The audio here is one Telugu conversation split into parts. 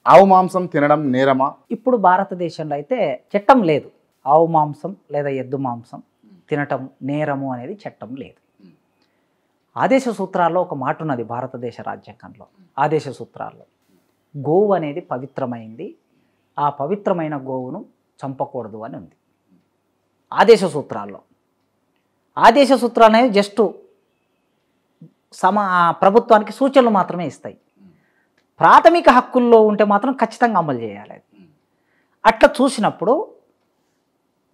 ఆవు మాంసం తినడం నేరమా? ఇప్పుడు భారతదేశంలో అయితే చట్టం లేదు. ఆవు మాంసం లేదా ఎద్దు మాంసం తినటం నేరము అనేది చట్టం లేదు. ఆదేశ సూత్రాల్లో ఒక మాట ఉన్నది భారతదేశ రాజ్యాంగంలో. ఆదేశ సూత్రాల్లో గోవు అనేది పవిత్రమైంది, ఆ పవిత్రమైన గోవును చంపకూడదు అని ఉంది ఆదేశ సూత్రాల్లో. ఆదేశ సూత్రాలు అనేవి జస్ట్ ప్రభుత్వానికి సూచనలు మాత్రమే ఇస్తాయి. ప్రాథమిక హక్కుల్లో ఉంటే మాత్రం ఖచ్చితంగా అమలు చేయాలి. అట్లా చూసినప్పుడు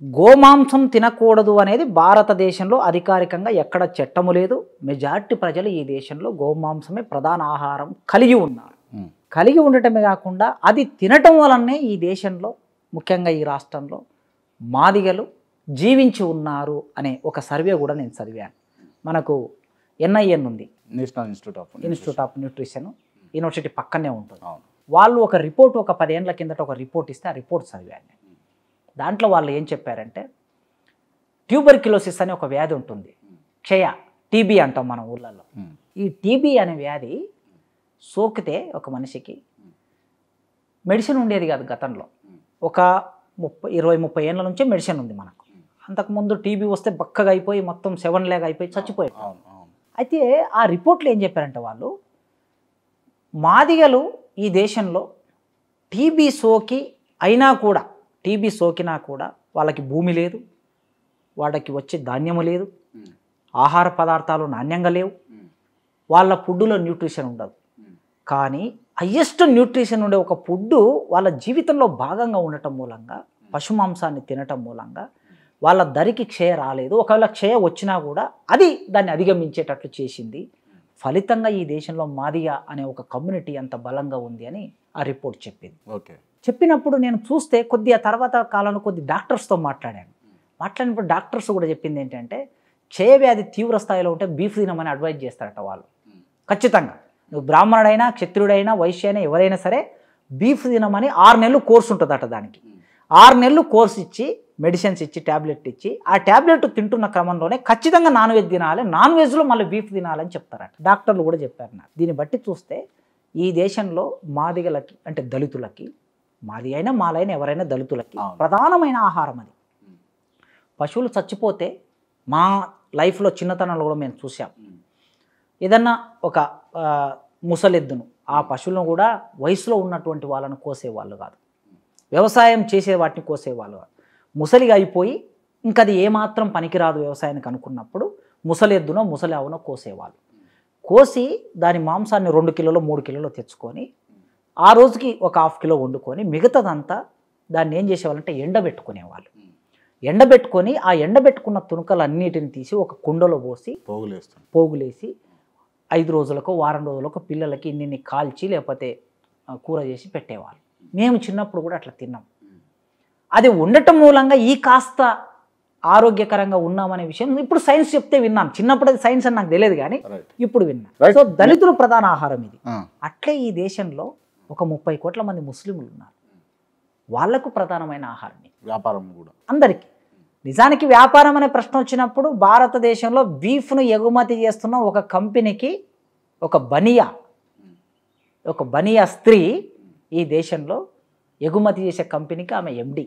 గోమాంసం తినకూడదు అనేది భారతదేశంలో అధికారికంగా ఎక్కడ చట్టము లేదు. మెజారిటీ ప్రజలు ఈ దేశంలో గోమాంసమే ప్రధాన ఆహారం కలిగి ఉన్నారు. కలిగి ఉండటమే కాకుండా అది తినటం వలనే ఈ దేశంలో, ముఖ్యంగా ఈ రాష్ట్రంలో మాదిగలు జీవించి ఉన్నారు అనే ఒక సర్వే కూడా నేను చదివాను. మనకు NIN ఉంది, national institute of nutrition, university పక్కనే ఉంటుంది. వాళ్ళు ఒక రిపోర్ట్, ఒక 10 ఏళ్ల కిందట ఒక రిపోర్ట్ ఇస్తే ఆ రిపోర్ట్ చదివాను. దాంట్లో వాళ్ళు ఏం చెప్పారంటే, ట్యూబర్క్యులోసిస్ అనే ఒక వ్యాధి ఉంటుంది, TB అంటాం మన ఊళ్ళల్లో. ఈ TB అనే వ్యాధి సోకితే ఒక మనిషికి మెడిసిన్ ఉండేది కాదు గతంలో. ఒక 20-30 ఏళ్ళ నుంచే మెడిసిన్ ఉంది మనకు. అంతకుముందు TB వస్తే బక్కగా అయిపోయి మొత్తం 7 లాగా అయిపోయి చచ్చిపోయారు. అయితే ఆ రిపోర్ట్లో ఏం చెప్పారంటే వాళ్ళు, మాదిగలు ఈ దేశంలో TB సోకి అయినా కూడా, TB సోకినా కూడా వాళ్ళకి భూమి లేదు, వాళ్ళకి వచ్చే ధాన్యము లేదు, ఆహార పదార్థాలు నాణ్యంగా లేవు, వాళ్ళ ఫుడ్లో న్యూట్రిషన్ ఉండదు. కానీ హయ్యెస్ట్ న్యూట్రిషన్ ఉండే ఒక ఫుడ్ వాళ్ళ జీవితంలో భాగంగా ఉండటం మూలంగా, పశుమాంసాన్ని తినటం మూలంగా వాళ్ళ దరికి క్షయ రాలేదు. ఒకవేళ క్షయ వచ్చినా కూడా అది దాన్ని అధిగమించేటట్లు చేసింది. ఫలితంగా ఈ దేశంలో మాదిగ అనే ఒక కమ్యూనిటీ అంత బలంగా ఉంది అని ఆ రిపోర్ట్ చెప్పింది. చెప్పినప్పుడు నేను చూస్తే కొద్దిగా తర్వాత కాలంలో కొద్ది డాక్టర్స్తో మాట్లాడినప్పుడు డాక్టర్స్ కూడా చెప్పింది ఏంటంటే, క్షయవ్యాధి తీవ్ర స్థాయిలో ఉంటే బీఫ్ తినమని అడ్వైజ్ చేస్తారట వాళ్ళు. ఖచ్చితంగా నువ్వు బ్రాహ్మణుడైనా, క్షత్రుడైనా, వైశ్య అయినా, ఎవరైనా సరే బీఫ్ తినమని 6 నెలలు కోర్సు ఉంటుందట. దానికి 6 నెలలు కోర్సు ఇచ్చి, మెడిసిన్స్ ఇచ్చి, ట్యాబ్లెట్ ఇచ్చి, ఆ ట్యాబ్లెట్ తింటున్న క్రమంలోనే ఖచ్చితంగా నాన్ వెజ్ తినాలి, నాన్ వెజ్లో మళ్ళీ బీఫ్ తినాలని చెప్తారట. డాక్టర్లు కూడా చెప్పారు నాకు. దీన్ని బట్టి చూస్తే ఈ దేశంలో మాదిగలకి, అంటే దళితులకి, మాది అయినా మాలైనా ఎవరైనా దళితులకి ప్రధానమైన ఆహారం అది. పశువులు చచ్చిపోతే మా లైఫ్లో చిన్నతనంలో కూడా మేము చూసాం. ఏదన్నా ఒక ముసలెద్దును, ఆ పశువులను కూడా వయసులో ఉన్నటువంటి వాళ్ళను కోసేవాళ్ళు కాదు, వ్యవసాయం చేసే వాటిని కోసేవాళ్ళు కాదు. ముసలిగా అయిపోయి ఇంకా అది ఏమాత్రం పనికిరాదు వ్యవసాయానికి అనుకున్నప్పుడు ముసలెద్దునో ముసలి ఆవునో కోసేవాళ్ళు. కోసి దాని మాంసాన్ని 2 కిలోలు 3 కిలోలు తెచ్చుకొని ఆ రోజుకి ఒక 1/2 కిలో వండుకొని మిగతాదంతా దాన్ని ఏం చేసేవాళ్ళంటే ఎండబెట్టుకునేవాళ్ళు. ఎండబెట్టుకొని ఆ ఎండబెట్టుకున్న తునకలన్నిటిని తీసి ఒక కుండలో పోసి పోగులేసి 5 రోజులకో వారం రోజులకో పిల్లలకి ఇన్ని కాల్చి లేకపోతే కూర చేసి పెట్టేవాళ్ళు. మేము చిన్నప్పుడు కూడా అట్లా తిన్నాం. అది ఉండటం మూలంగా ఈ కాస్త ఆరోగ్యకరంగా ఉన్నామనే విషయం ఇప్పుడు సైన్స్ చెప్తే విన్నాను. చిన్నప్పుడు అది సైన్స్ అని నాకు తెలియదు కానీ ఇప్పుడు విన్నా. సో దళితులు ప్రధాన ఆహారం ఇది. అట్లే ఈ దేశంలో ఒక 30 కోట్ల మంది ముస్లింలు ఉన్నారు, వాళ్లకు ప్రధానమైన ఆహారం వ్యాపారం కూడా అందరికీ. నిజానికి వ్యాపారం అనే ప్రశ్న వచ్చినప్పుడు భారతదేశంలో బీఫ్ను ఎగుమతి చేస్తున్న ఒక కంపెనీకి ఒక బనియా స్త్రీ ఈ దేశంలో ఎగుమతి చేసే కంపెనీకి ఆమె MD.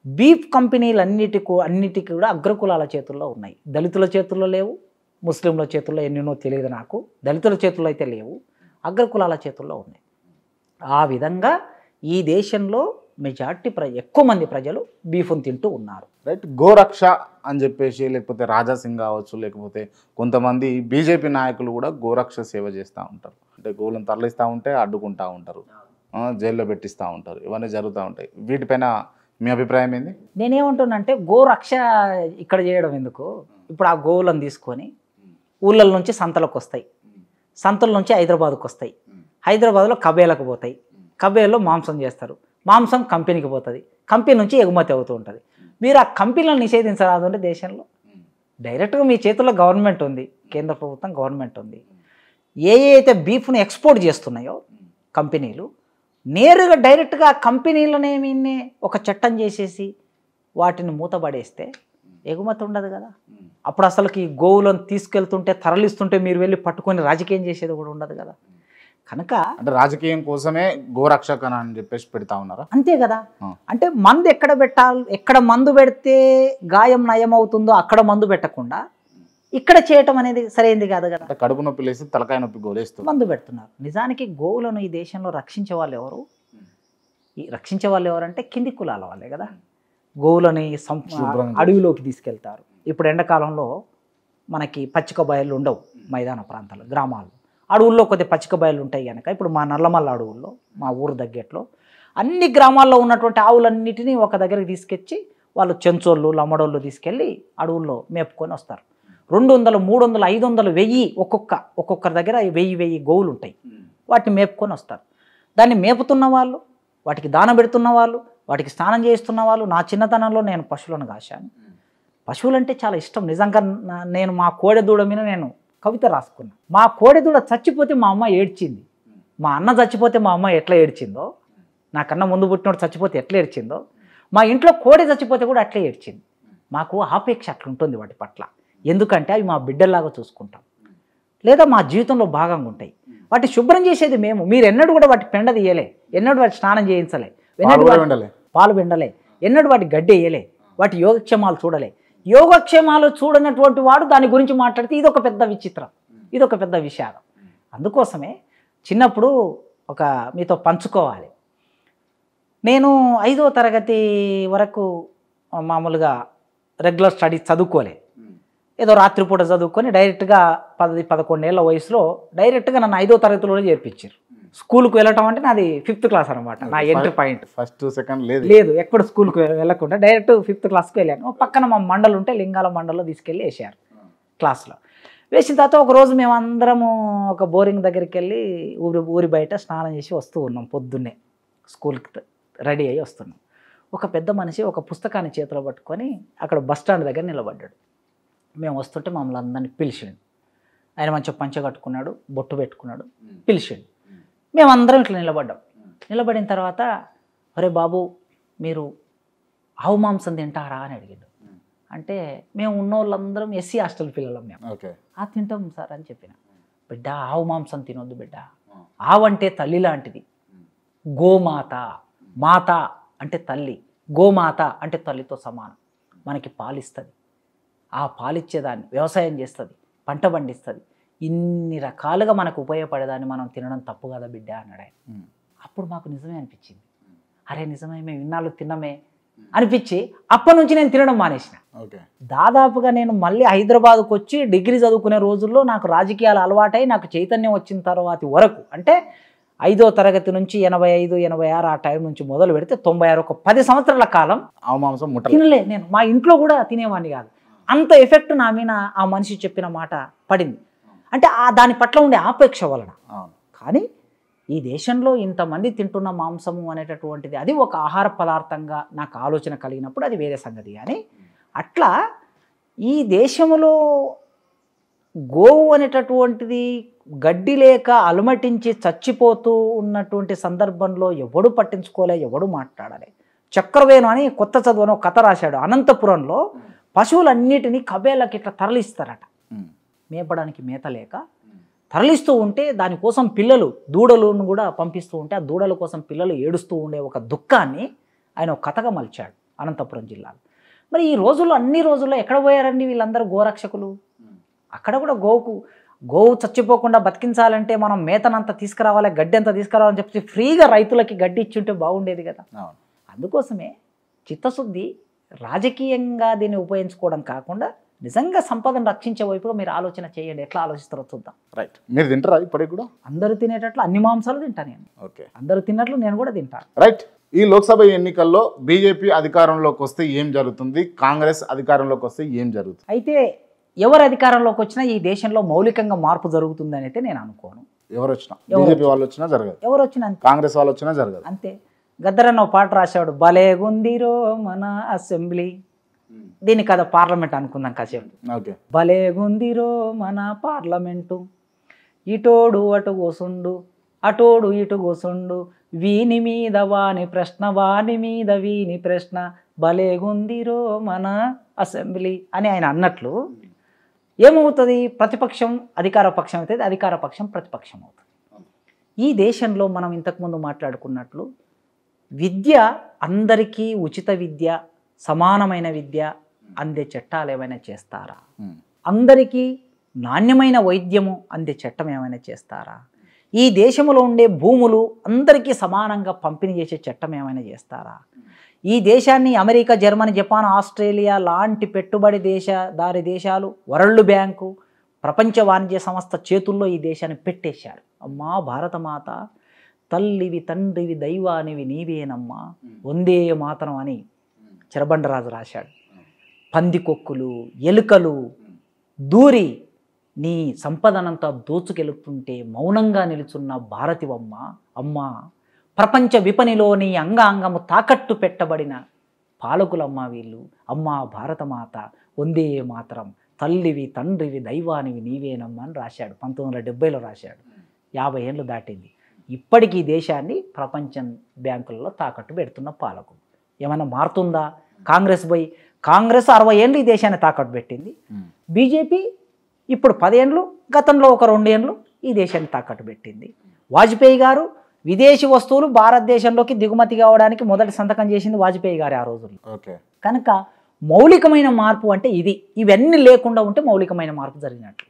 బీఫ్ కంపెనీలు అన్నిటికీ కూడా అగ్రకులాల చేతుల్లో ఉన్నాయి, దళితుల చేతుల్లో లేవు, ముస్లింల చేతుల్లో ఎన్నెన్నో తెలియదు నాకు, దళితుల చేతుల్లో అయితే లేవు, అగ్రకులాల చేతుల్లో ఉన్నాయి. ఆ విధంగా ఈ దేశంలో మెజార్టీ ఎక్కువ మంది ప్రజలు బీఫ్ను తింటూ ఉన్నారు. రైట్. గోరక్ష అని చెప్పేసి, లేకపోతే రాజాసింగ్ కావచ్చు, లేకపోతే కొంతమంది బీజేపీ నాయకులు కూడా గోరక్ష సేవ చేస్తూ ఉంటారు. అంటే గోవులను తరలిస్తూ ఉంటే అడ్డుకుంటూ ఉంటారు, జైల్లో పెట్టిస్తూ ఉంటారు, ఇవన్నీ జరుగుతూ ఉంటాయి. వీటిపైన మీ అభిప్రాయం ఏంది? నేనేమంటున్నానంటే, గోరక్ష ఇక్కడ చేయడం ఎందుకు? ఇప్పుడు ఆ గోవులను తీసుకొని ఊళ్ళల నుంచి సంతలకు వస్తాయి, సంతల నుంచి హైదరాబాద్కు వస్తాయి, హైదరాబాద్లో కబేలకు పోతాయి, కబేల్లో మాంసం చేస్తారు, మాంసం కంపెనీకి పోతుంది, కంపెనీ నుంచి ఎగుమతి అవుతూ ఉంటుంది. మీరు ఆ కంపెనీలను నిషేధించరాదు అంటే దేశంలో డైరెక్ట్గా మీ చేతుల్లో గవర్నమెంట్ ఉంది, కేంద్ర ప్రభుత్వం గవర్నమెంట్ ఉంది. ఏ అయితే బీఫ్ను ఎక్స్పోర్ట్ చేస్తున్నాయో కంపెనీలు, నేరుగా డైరెక్ట్గా కంపెనీలనేమి ఒక చట్టం చేసేసి వాటిని మూతపడేస్తే ఎగుమతి ఉండదు కదా. అప్పుడు అసలుకి గోవులను తీసుకెళ్తుంటే తరలిస్తుంటే మీరు వెళ్ళి పట్టుకొని రాజకీయం చేసేది కూడా ఉండదు కదా. కనుక అంటే రాజకీయం కోసమే గోరక్షకన అని చెప్పేసి పెడతా ఉన్నారా? అంతే కదా. ఆ. అంటే మందు ఎక్కడ పెట్టాలి, ఎక్కడ మందు పెడితే గాయం నయం అవుతుందో అక్కడ మందు పెట్టకుండా ఇక్కడ చేయటం అనేది సరైనది కాదు కదా. అంటే కడుపు నొప్పి లేసి తలకాయ నొప్పి గోలేస్తుంది. మందు పెడుతున్నారు. నిజానికి గోవులను ఈ దేశంలో రక్షించే వాళ్ళు ఎవరు? ఈ రక్షించే వాళ్ళు ఎవరంటే కింది కులాల వాళ్ళే కదా. గోవులని అడవిలోకి తీసుకెళ్తారు. ఇప్పుడు ఎండాకాలంలో మనకి పచ్చిక బయళ్ళు ఉండవు మైదాన ప్రాంతాలు, గ్రామాల్లో. అడవుల్లో కొద్దిగా పచ్చిక బయళ్ళు ఉంటాయి కనుక ఇప్పుడు మా నల్లమల్ల అడవుల్లో, మా ఊరు దగ్గట్లో అన్ని గ్రామాల్లో ఉన్నటువంటి ఆవులన్నిటినీ ఒక దగ్గరికి తీసుకొచ్చి వాళ్ళు చెంచోళ్ళు లమ్మడోళ్ళు తీసుకెళ్ళి అడవుల్లో మేపుకొని వస్తారు. 200, 300, 500, 1000 ఒక్కొక్కరి దగ్గర 1000 గోవులు ఉంటాయి. వాటిని మేపుకొని వస్తారు. దాన్ని మేపుతున్న వాళ్ళు, వాటికి దాన పెడుతున్న వాళ్ళు, వాటికి స్నానం చేస్తున్న వాళ్ళు. నా చిన్నతనంలో నేను పశువులను కాశాను. పశువులు అంటే చాలా ఇష్టం నిజంగా. నేను మా కోడెదూడ మీద నేను కవిత రాసుకున్నా. మా కోడెదూడ చచ్చిపోతే మా అమ్మ ఏడ్చింది. మా అన్న చచ్చిపోతే మా అమ్మ ఎట్లా ఏడ్చిందో, నాకన్నా ముందు పుట్టినోడు చచ్చిపోతే ఎట్లా ఏడ్చిందో, మా ఇంట్లో కోడె చచ్చిపోతే కూడా అట్లే ఏడ్చింది. మాకు ఆపేక్ష అట్లుంటుంది వాటి పట్ల. ఎందుకంటే అవి మా బిడ్డల్లాగా చూసుకుంటాం, లేదా మా జీవితంలో భాగంగా ఉంటాయి. వాటి శుభ్రం చేసేది మేము. మీరు ఎన్నడూ కూడా వాటి పెండ తీయలే, ఎన్నడూ వాటి స్నానం చేయించలే, పాలు వెండలే, ఎన్నడూ వాటి గడ్డి వేయలే, వాటి యోగక్షేమాలు చూడలే. యోగక్షేమాలు చూడనటువంటి వాడు దాని గురించి మాట్లాడితే ఇదొక పెద్ద విచిత్రం, ఇదొక పెద్ద విషాదం. అందుకోసమే చిన్నప్పుడు ఒక మీతో పంచుకోవాలి. నేను 5వ తరగతి వరకు మామూలుగా రెగ్యులర్ స్టడీస్ చదువుకోలే. ఏదో రాత్రిపూట చదువుకొని డైరెక్ట్గా 10-11 ఏళ్ళ వయసులో డైరెక్ట్గా నన్ను 5వ తరగతిలోనే చేర్పించారు. స్కూల్కి వెళ్ళటం అంటే నాది 5th క్లాస్ అనమాట. నా ఎంట్రీ పాయింట్ ఫస్ట్ సెకండ్ లేదు, ఎక్కడ స్కూల్కి వెళ్ళకుండా డైరెక్ట్ 5th క్లాస్కి వెళ్ళాను. పక్కన మా మండలు ఉంటే లింగాల మండల్లో తీసుకెళ్ళి వేసారు క్లాస్లో. వేసిన తర్వాత ఒకరోజు మేమందరము ఒక బోరింగ్ దగ్గరికి వెళ్ళి ఊరి బయట స్నానం చేసి వస్తూ ఉన్నాం. పొద్దున్నే స్కూల్కి రెడీ అయ్యి వస్తున్నాం. ఒక పెద్ద మనిషి ఒక పుస్తకాన్ని చేతిలో పట్టుకొని అక్కడ బస్ స్టాండ్ దగ్గర నిలబడ్డాడు. మేము వస్తుంటే మమ్మల్ని అందరినీ పిలిచిండు. ఆయన మంచిగా పంచ కట్టుకున్నాడు, బొట్టు పెట్టుకున్నాడు, పిలిచిండు. మేమందరం ఇట్లా నిలబడ్డాం. నిలబడిన తర్వాత, అరే బాబు మీరు ఆవు మాంసం తింటారా అని అడిగాడు. అంటే మేము ఉన్న వాళ్ళందరం ఎస్సీ హాస్టల్ పిల్లలం. మేము తింటాం సార్ అని చెప్పిన. బిడ్డ ఆవు మాంసం తినొద్దు బిడ్డ. ఆవు అంటే తల్లి లాంటిది. గోమాత, మాత అంటే తల్లి, గోమాత అంటే తల్లితో సమానం. మనకి పాలిస్తుంది. ఆ పాలిచ్చేదాన్ని వ్యవసాయం చేస్తుంది, పంట పండిస్తుంది, ఇన్ని రకాలుగా మనకు ఉపయోగపడేదాన్ని మనం తినడం తప్పు కదా బిడ్డ అన్నాడు ఆయన. అప్పుడు మాకు నిజమే అనిపించింది. అరే నిజమే, మేము ఇన్నాళ్ళు తిన్నమే అనిపించి అప్పటి నుంచి నేను తినడం మానేసిన. దాదాపుగా నేను మళ్ళీ హైదరాబాద్కు వచ్చి డిగ్రీ చదువుకునే రోజుల్లో నాకు రాజకీయాలు అలవాటై నాకు చైతన్యం వచ్చిన తర్వాత వరకు, అంటే 5వ తరగతి నుంచి 85, 86 ఆ టైం నుంచి మొదలు పెడితే 96, ఒక 10 సంవత్సరాల కాలం ఆవు మాంసం తినలే నేను. మా ఇంట్లో కూడా తినేవాడిని కాదు. అంత ఎఫెక్ట్ నా మీద ఆ మనిషి చెప్పిన మాట పడింది. అంటే దాని పట్ల ఉండే ఆపేక్ష వలన. కానీ ఈ దేశంలో ఇంతమంది తింటున్న మాంసము అనేటటువంటిది అది ఒక ఆహార పదార్థంగా నాకు ఆలోచన కలిగినప్పుడు అది వేరే సంగతి. కానీ అట్లా ఈ దేశంలో గోవు అనేటటువంటిది గడ్డి లేక అలమటించి చచ్చిపోతూ ఉన్నటువంటి సందర్భంలో ఎవడు పట్టించుకోలే, ఎవడు మాట్లాడాలి. చక్రవేణు అని కొత్త చదువును ఒక కథ రాశాడు. అనంతపురంలో పశువులన్నిటినీ కబేళ్ళకి ఇట్లా తరలిస్తారట. మేపడానికి మేత లేక తరలిస్తూ ఉంటే దానికోసం పిల్లలు దూడలను కూడా పంపిస్తూ ఉంటే ఆ దూడల కోసం పిల్లలు ఏడుస్తూ ఉండే ఒక దుఃఖాన్ని ఆయన ఒక కథగా మలిచాడు అనంతపురం జిల్లాలో. మరి ఈ రోజుల్లో అన్ని రోజుల్లో ఎక్కడ పోయారండి వీళ్ళందరూ గోరక్షకులు? అక్కడ కూడా గోవు చచ్చిపోకుండా బతికించాలంటే మనం మేతనంతా తీసుకురావాలి, గడ్డి అంతా తీసుకురావాలని చెప్పి ఫ్రీగా రైతులకి గడ్డి ఇచ్చుంటే బాగుండేది కదా. అందుకోసమే చిత్తశుద్ధి రాజకీయంగా దీన్ని ఉపయోగించుకోవడం కాకుండా నిజంగా సంపదను రక్షించే వైపుగా మీరు ఆలోచన చేయండి. ఎట్లా ఆలోచిస్తారో చూద్దాం. రైట్. మీరు తింటారా ఇప్పటికి కూడా? అందరూ తినేటట్లు అన్ని మాంసాలు తింటాను నేను. ఓకే, అందరూ తిన్నట్లు నేను కూడా తింటాను. రైట్. ఈ లోక్సభ ఎన్నికల్లో బీజేపీ అధికారంలోకి వస్తే ఏం జరుగుతుంది, కాంగ్రెస్ అధికారంలోకి వస్తే ఏం జరుగుతుంది? అయితే ఎవరు అధికారంలోకి వచ్చినా ఈ దేశంలో మౌలికంగా మార్పు జరుగుతుందని అయితే నేను అనుకోను. ఎవరు వచ్చినా, బీజేపీ వాళ్ళు వచ్చినా జరగదు, ఎవరు వచ్చినా కాంగ్రెస్ వాళ్ళు వచ్చినా జరగదు. అంతే. గద్దరన్న పాట రాశాడు, భలేగుందిరో మన అసెంబ్లీ. దీని కదా పార్లమెంట్ అనుకుందాం కాసేపు. ఓకే. భలేగుందిరో మన పార్లమెంటు, ఇటోడు అటు కూసుండు, అటోడు ఇటు కూసుండు, వీని మీద వాని ప్రశ్న, వాని మీద వీని ప్రశ్న, భలేగుందిరో మన అసెంబ్లీ అని ఆయన అన్నట్లు ఏమవుతుంది? ప్రతిపక్షం అధికార పక్షం అవుతుంది, అధికార పక్షం ప్రతిపక్షం అవుతుంది. ఈ దేశంలో మనం ఇంతకుముందు మాట్లాడుకున్నట్లు విద్య అందరికీ ఉచిత విద్య, సమానమైన విద్య అందే చట్టాలు ఏమైనా చేస్తారా? అందరికీ నాణ్యమైన వైద్యము అందే చట్టం ఏమైనా చేస్తారా? ఈ దేశంలో ఉండే భూములు అందరికీ సమానంగా పంపిణీ చేసే చట్టం ఏమైనా చేస్తారా? ఈ దేశాన్ని అమెరికా, జర్మనీ, జపాన్, ఆస్ట్రేలియా లాంటి పెట్టుబడి దారి దేశాలు, వరల్డ్ బ్యాంకు, ప్రపంచ వాణిజ్య సంస్థ చేతుల్లో ఈ దేశాన్ని పెట్టేశారు. అమ్మా భారతమాత, తల్లివి తండ్రివి దైవానివి నీవేనమ్మా, వందే మాతరం అని చెరబండరాజు రాశాడు. పందికొక్కులు, ఎలుకలు దూరి నీ సంపదనంతా దోచుకెళుతుంటే మౌనంగా నిలుచున్న భారతివమ్మ, అమ్మ ప్రపంచ విపణిలోని అంగాంగము తాకట్టు పెట్టబడిన పాలకులమ్మ వీళ్ళు. అమ్మ భారతమాత, వందే మాతరం, తల్లివి తండ్రివి దైవానివి నీవేనమ్మా అని రాశాడు. 1970లో రాశాడు. 50 ఏళ్ళు దాటింది. ఇప్పటికీ దేశాన్ని ప్రపంచ బ్యాంకులలో తాకట్టు పెడుతున్న పాలకులు. ఏమైనా మారుతుందా? కాంగ్రెస్ 60 ఏళ్ళు ఈ దేశాన్ని తాకట్టు పెట్టింది. బీజేపీ ఇప్పుడు 10 ఏళ్ళు, గతంలో ఒక 2 ఏళ్ళు ఈ దేశాన్ని తాకట్టు పెట్టింది. వాజ్పేయి గారు విదేశీ వస్తువులు భారతదేశంలోకి దిగుమతి కావడానికి మొదటి సంతకం చేసింది వాజ్పేయి గారు ఆ రోజుల్లో. కనుక మౌలికమైన మార్పు అంటే ఇది. ఇవన్నీ లేకుండా ఉంటే మౌలికమైన మార్పు జరిగినట్లు.